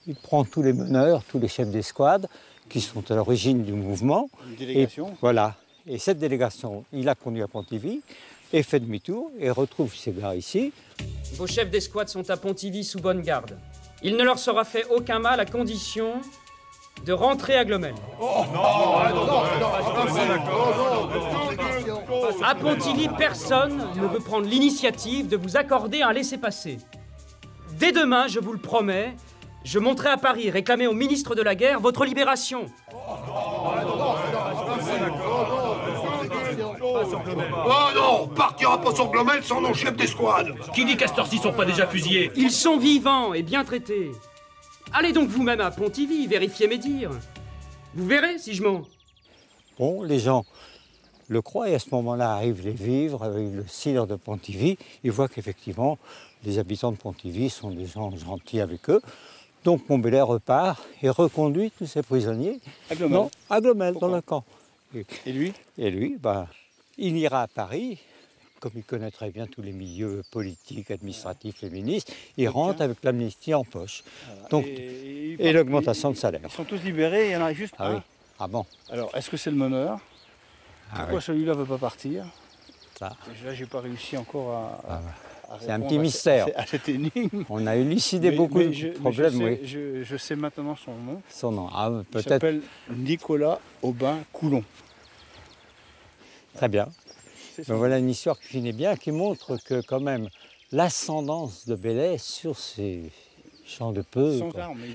Il prend tous les meneurs, tous les chefs d'escouade qui sont à l'origine du mouvement. Une délégation. Et, voilà. Et cette délégation, il a conduit à Pontivy et fait demi-tour et retrouve ces gars ici. Vos chefs d'escouade sont à Pontivy sous bonne garde. Il ne leur sera fait aucun mal à condition de rentrer à Glomel. À Pontivy, personne ne veut prendre l'initiative de vous accorder un laissez-passer. Dès demain, je vous le promets, je monterai à Paris réclamer au ministre de la Guerre votre libération. Oh non, on partira pas sur Glomel sans nos chefs d'escouade. Qui dit qu'à cette heure-ci sont pas déjà fusillés? Ils sont vivants et bien traités. Allez donc vous-même à Pontivy, vérifiez mes dires. Vous verrez si je mens. Bon, les gens le croient et à ce moment-là arrivent les vivres avec le cidre de Pontivy. Ils voient qu'effectivement, les habitants de Pontivy sont des gens gentils avec eux. Donc Montbellet repart et reconduit tous ses prisonniers à Glomel, dans le camp. Et lui? Et lui, il ira à Paris, comme il connaît très bien tous les milieux politiques, administratifs, féministes, il rentre avec l'amnistie en poche. Voilà. Donc, et l'augmentation de salaire. Ils sont tous libérés, il y en a juste un. Oui. Ah bon? Alors, est-ce que c'est le meneur? Pourquoi celui-là ne veut pas partir? Ça. Là, j'ai pas réussi encore à c'est un petit mystère. À cette énigme. On a élucidé beaucoup de problèmes, je sais maintenant son nom. Son nom, peut-être. Il s'appelle Nicolas Aubin Coulon. Très bien. Mais voilà une histoire qui finit bien, qui montre que quand même l'ascendance de Bellet sur ces champs de peu,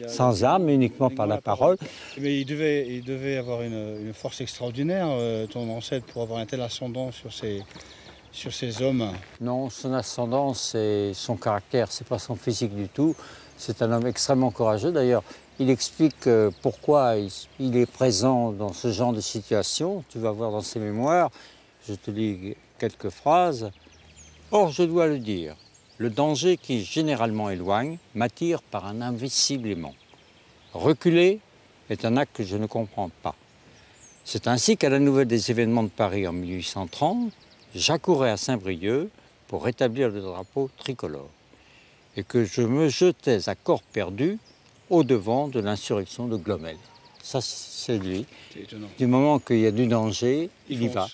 sans armes, mais uniquement par la parole. Mais il devait avoir une force extraordinaire, ton ancêtre, pour avoir un tel ascendant sur ces hommes. Non, son ascendant, c'est son caractère, c'est pas son physique du tout. C'est un homme extrêmement courageux. D'ailleurs, il explique pourquoi il est présent dans ce genre de situation. Tu vas voir dans ses mémoires, je te lis quelques phrases. Or, je dois le dire, le danger qui généralement éloigne m'attire par un invincible aimant. Reculer est un acte que je ne comprends pas. C'est ainsi qu'à la nouvelle des événements de Paris en 1830, j'accourais à Saint-Brieuc pour rétablir le drapeau tricolore et que je me jetais à corps perdu au-devant de l'insurrection de Glomel. Ça, c'est lui. Du moment qu'il y a du danger, il y va.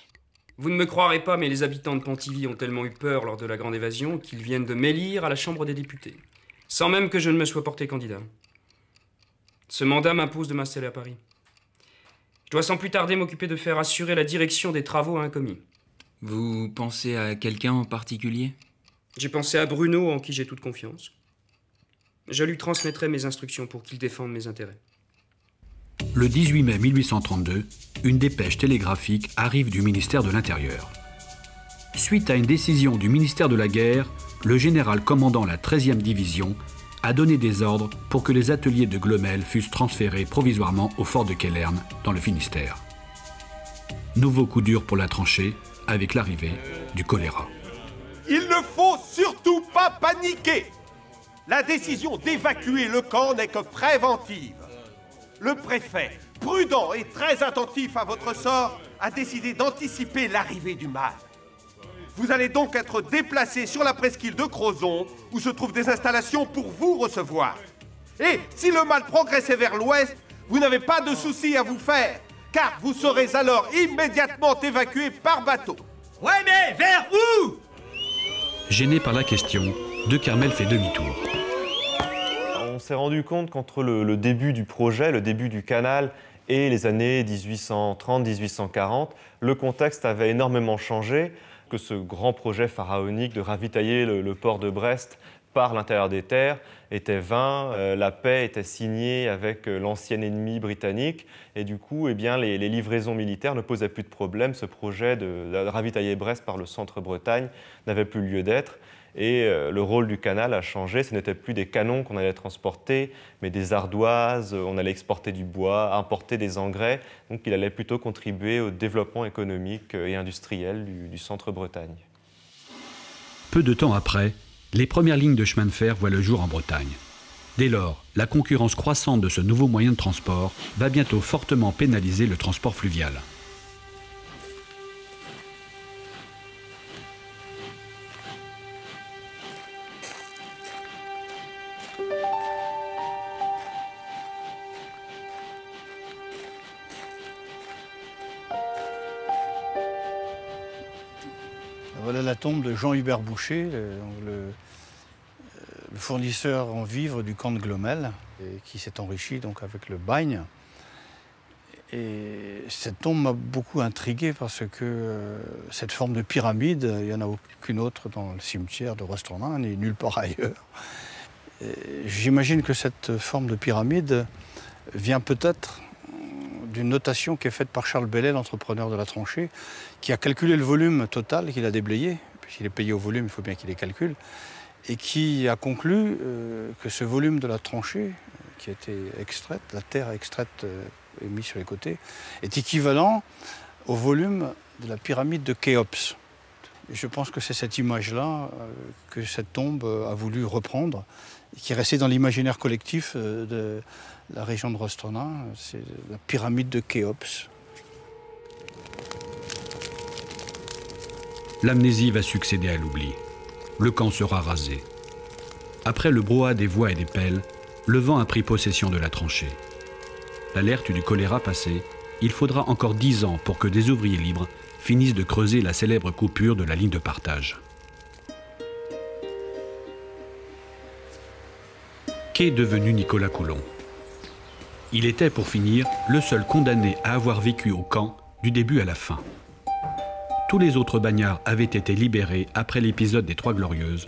Vous ne me croirez pas, mais les habitants de Pontivy ont tellement eu peur lors de la grande évasion qu'ils viennent de m'élire à la Chambre des députés, sans même que je ne me sois porté candidat. Ce mandat m'impose de m'installer à Paris. Je dois sans plus tarder m'occuper de faire assurer la direction des travaux à un commis. Vous pensez à quelqu'un en particulier? J'ai pensé à Bruno, en qui j'ai toute confiance. Je lui transmettrai mes instructions pour qu'il défende mes intérêts. Le 18 mai 1832, une dépêche télégraphique arrive du ministère de l'Intérieur. Suite à une décision du ministère de la Guerre, le général commandant la 13e division a donné des ordres pour que les ateliers de Glomel fussent transférés provisoirement au fort de Quellerne, dans le Finistère. Nouveau coup dur pour la tranchée, avec l'arrivée du choléra. Il ne faut surtout pas paniquer. La décision d'évacuer le camp n'est que préventive. Le préfet, prudent et très attentif à votre sort, a décidé d'anticiper l'arrivée du mal. Vous allez donc être déplacé sur la presqu'île de Crozon, où se trouvent des installations pour vous recevoir. Et si le mal progressait vers l'ouest, vous n'avez pas de soucis à vous faire, car vous serez alors immédiatement évacué par bateau. Ouais, mais vers où? Gêné par la question, De Carmel fait demi-tour. On s'est rendu compte qu'entre le début du projet, le début du canal et les années 1830-1840, le contexte avait énormément changé, que ce grand projet pharaonique de ravitailler le port de Brest par l'intérieur des terres était vain. La paix était signée avec l'ancien ennemi britannique et du coup, eh bien, les livraisons militaires ne posaient plus de problème. Ce projet de ravitailler Brest par le centre-Bretagne n'avait plus lieu d'être. Et le rôle du canal a changé. Ce n'était plus des canons qu'on allait transporter, mais des ardoises, on allait exporter du bois, importer des engrais. Donc il allait plutôt contribuer au développement économique et industriel du centre-Bretagne. Peu de temps après, les premières lignes de chemin de fer voient le jour en Bretagne. Dès lors, la concurrence croissante de ce nouveau moyen de transport va bientôt fortement pénaliser le transport fluvial. Voilà la tombe de Jean-Hubert Boucher, le fournisseur en vivres du camp de Glomel, et qui s'est enrichi donc avec le bagne. Et cette tombe m'a beaucoup intrigué parce que cette forme de pyramide, il n'y en a aucune autre dans le cimetière de Rostorin, ni nulle part ailleurs. J'imagine que cette forme de pyramide vient peut-être d'une notation qui est faite par Charles Bellet, l'entrepreneur de la tranchée, qui a calculé le volume total qu'il a déblayé, puisqu'il est payé au volume, il faut bien qu'il les calcule, et qui a conclu que ce volume de la tranchée, qui a été extraite, la terre extraite et mise sur les côtés, est équivalent au volume de la pyramide de Khéops. Et je pense que c'est cette image-là que cette tombe a voulu reprendre, et qui est restée dans l'imaginaire collectif de la région de Rostorin, c'est la pyramide de Khéops. L'amnésie va succéder à l'oubli. Le camp sera rasé. Après le brouhaha des voies et des pelles, le vent a pris possession de la tranchée. L'alerte du choléra passée, il faudra encore 10 ans pour que des ouvriers libres finissent de creuser la célèbre coupure de la ligne de partage. Qu'est devenu Nicolas Coulon? Il était, pour finir, le seul condamné à avoir vécu au camp du début à la fin. Tous les autres bagnards avaient été libérés après l'épisode des Trois Glorieuses,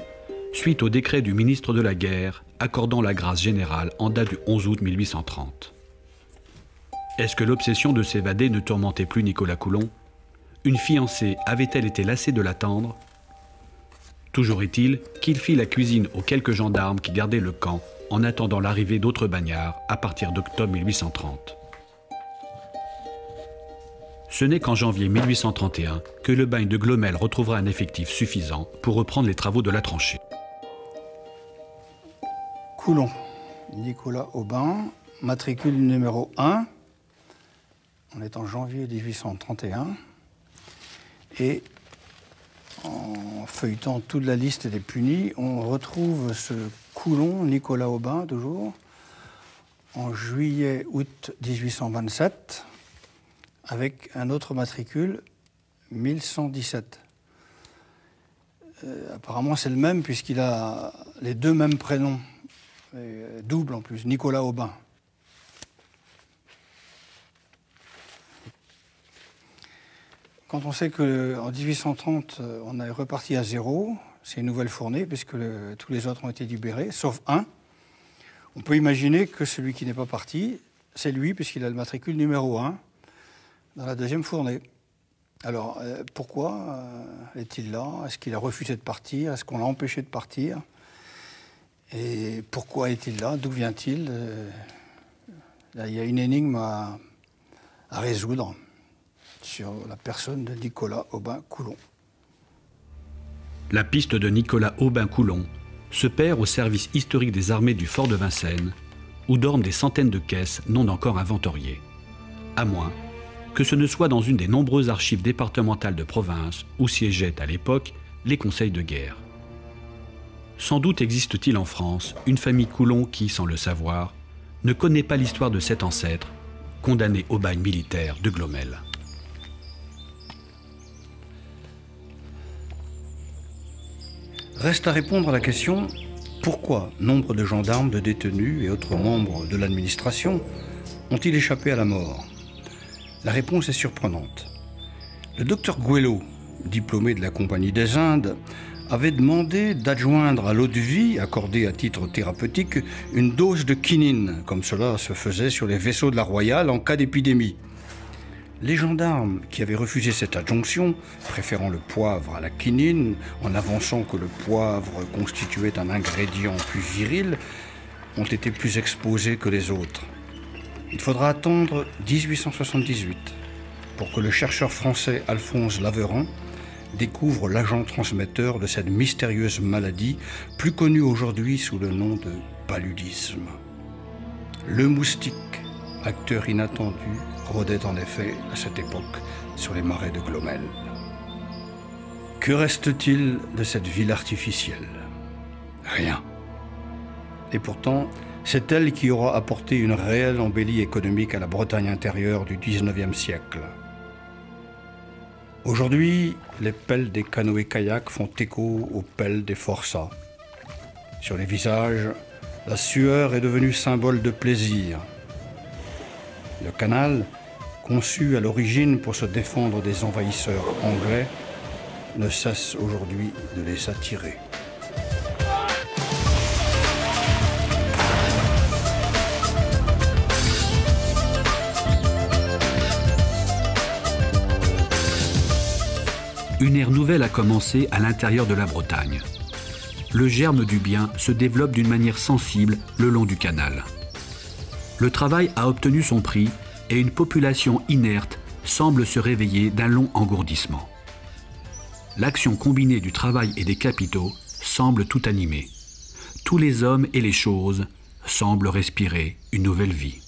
suite au décret du ministre de la Guerre accordant la grâce générale en date du 11 août 1830. Est-ce que l'obsession de s'évader ne tourmentait plus Nicolas Coulon? Une fiancée avait-elle été lassée de l'attendre? Toujours est-il qu'il fit la cuisine aux quelques gendarmes qui gardaient le camp en attendant l'arrivée d'autres bagnards à partir d'octobre 1830. Ce n'est qu'en janvier 1831 que le bagne de Glomel retrouvera un effectif suffisant pour reprendre les travaux de la tranchée. Coulon, Nicolas Aubin, matricule numéro 1. On est en janvier 1831. Et en feuilletant toute la liste des punis, on retrouve ce Coulon, Nicolas Aubin, toujours, en juillet-août 1827, avec un autre matricule, 1117. Apparemment, c'est le même, puisqu'il a les deux mêmes prénoms, double en plus, Nicolas Aubin. Quand on sait qu'en 1830, on est reparti à zéro, c'est une nouvelle fournée, puisque tous les autres ont été libérés, sauf un, on peut imaginer que celui qui n'est pas parti, c'est lui, puisqu'il a le matricule numéro 1 dans la deuxième fournée. Alors, pourquoi est-il là? Est-ce qu'il a refusé de partir? Est-ce qu'on l'a empêché de partir? Et pourquoi est-il là? D'où vient-il? Il y a une énigme à résoudre sur la personne de Nicolas Aubin-Coulon. La piste de Nicolas Aubin-Coulon se perd au service historique des armées du fort de Vincennes, où dorment des centaines de caisses non encore inventoriées. À moins que ce ne soit dans une des nombreuses archives départementales de province où siégeaient à l'époque les conseils de guerre. Sans doute existe-t-il en France une famille Coulon qui, sans le savoir, ne connaît pas l'histoire de cet ancêtre, condamné au bagne militaire de Glomel. Reste à répondre à la question pourquoi nombre de gendarmes, de détenus et autres membres de l'administration ont-ils échappé à la mort? La réponse est surprenante. Le docteur Guello, diplômé de la Compagnie des Indes, avait demandé d'adjoindre à l'eau de vie, accordée à titre thérapeutique, une dose de quinine, comme cela se faisait sur les vaisseaux de la Royale en cas d'épidémie. Les gendarmes qui avaient refusé cette adjonction, préférant le poivre à la quinine, en avançant que le poivre constituait un ingrédient plus viril, ont été plus exposés que les autres. Il faudra attendre 1878 pour que le chercheur français Alphonse Laveran découvre l'agent transmetteur de cette mystérieuse maladie, plus connue aujourd'hui sous le nom de paludisme. Le moustique, acteur inattendu, rôdait en effet à cette époque sur les marais de Glomel. Que reste-t-il de cette ville artificielle? Rien. Et pourtant, c'est elle qui aura apporté une réelle embellie économique à la Bretagne intérieure du XIXe siècle. Aujourd'hui, les pelles des canoës-kayaks font écho aux pelles des forçats. Sur les visages, la sueur est devenue symbole de plaisir. Le canal, conçu à l'origine pour se défendre des envahisseurs anglais, ne cesse aujourd'hui de les attirer. Une ère nouvelle a commencé à l'intérieur de la Bretagne. Le germe du bien se développe d'une manière sensible le long du canal. Le travail a obtenu son prix et une population inerte semble se réveiller d'un long engourdissement. L'action combinée du travail et des capitaux semble tout animer. Tous les hommes et les choses semblent respirer une nouvelle vie.